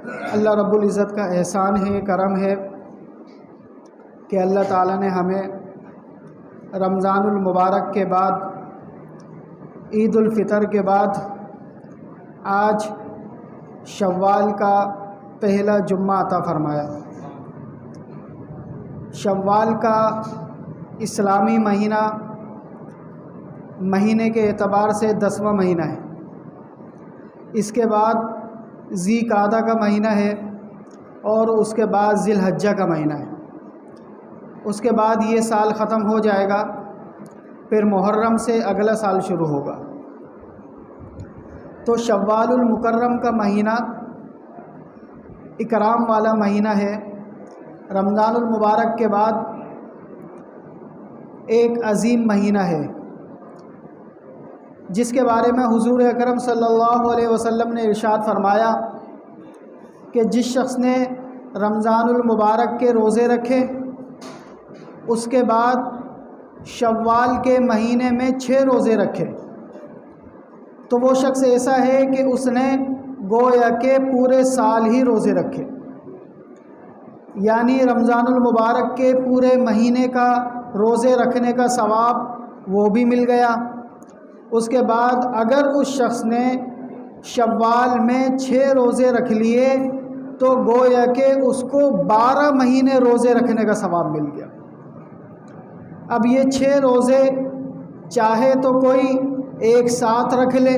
اللہ رب العزت کا احسان ہے، کرم ہے کہ اللہ تعالیٰ نے ہمیں رمضان المبارک کے بعد، عید الفطر کے بعد آج شوال کا پہلا جمعہ عطا فرمایا۔ شوال کا اسلامی مہینے کے اعتبار سے 10واں مہینہ ہے۔ اس کے بعد ذی قعدہ کا مہینہ ہے اور اس کے بعد ذی الحجہ کا مہینہ ہے۔ اس کے بعد یہ سال ختم ہو جائے گا، پھر محرم سے اگلا سال شروع ہوگا۔ تو شوال المکرم کا مہینہ اکرام والا مہینہ ہے۔ رمضان المبارک کے بعد ایک عظیم مہینہ ہے جس کے بارے میں حضور اکرم صلی اللہ علیہ وسلم نے ارشاد فرمایا کہ جس شخص نے رمضان المبارک کے روزے رکھے، اس کے بعد شوال کے مہینے میں 6 روزے رکھے، تو وہ شخص ایسا ہے کہ اس نے گویا کہ پورے سال ہی روزے رکھے، یعنی رمضان المبارک کے پورے مہینے کا روزے رکھنے کا ثواب وہ بھی مل گیا۔ اس کے بعد اگر اس شخص نے شوال میں 6 روزے رکھ لیے تو گویا کہ اس کو 12 مہینے روزے رکھنے کا ثواب مل گیا۔ اب یہ 6 روزے چاہے تو کوئی ایک ساتھ رکھ لے،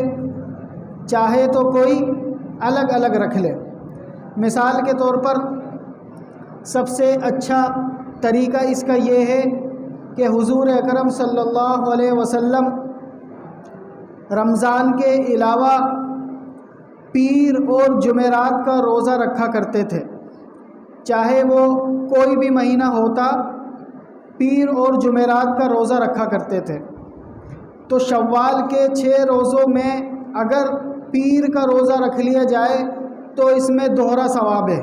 چاہے تو کوئی الگ الگ رکھ لے۔ مثال کے طور پر سب سے اچھا طریقہ اس کا یہ ہے کہ حضور اکرم صلی اللہ علیہ وسلم رمضان کے علاوہ پیر اور جمعرات کا روزہ رکھا کرتے تھے، چاہے وہ کوئی بھی مہینہ ہوتا، پیر اور جمعرات کا روزہ رکھا کرتے تھے۔ تو شوال کے 6 روزوں میں اگر پیر کا روزہ رکھ لیا جائے تو اس میں دوہرا ثواب ہے،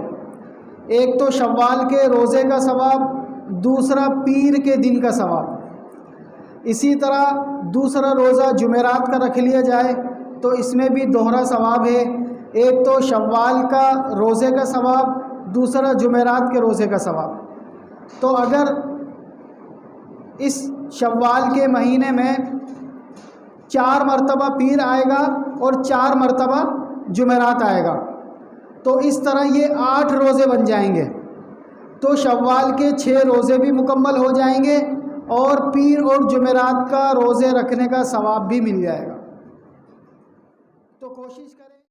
ایک تو شوال کے روزے کا ثواب، دوسرا پیر کے دن کا ثواب۔ اسی طرح دوسرا روزہ جمعرات کا رکھ لیا جائے تو اس میں بھی دوہرا ثواب ہے، ایک تو شوال کا روزے کا ثواب، دوسرا جمعرات کے روزے کا ثواب۔ تو اگر اس شوال کے مہینے میں 4 مرتبہ پیر آئے گا اور 4 مرتبہ جمعرات آئے گا تو اس طرح یہ 8 روزے بن جائیں گے، تو شوال کے 6 روزے بھی مکمل ہو جائیں گے اور پیر اور جمعرات کا روزے رکھنے کا ثواب بھی مل جائے گا۔ تو کوشش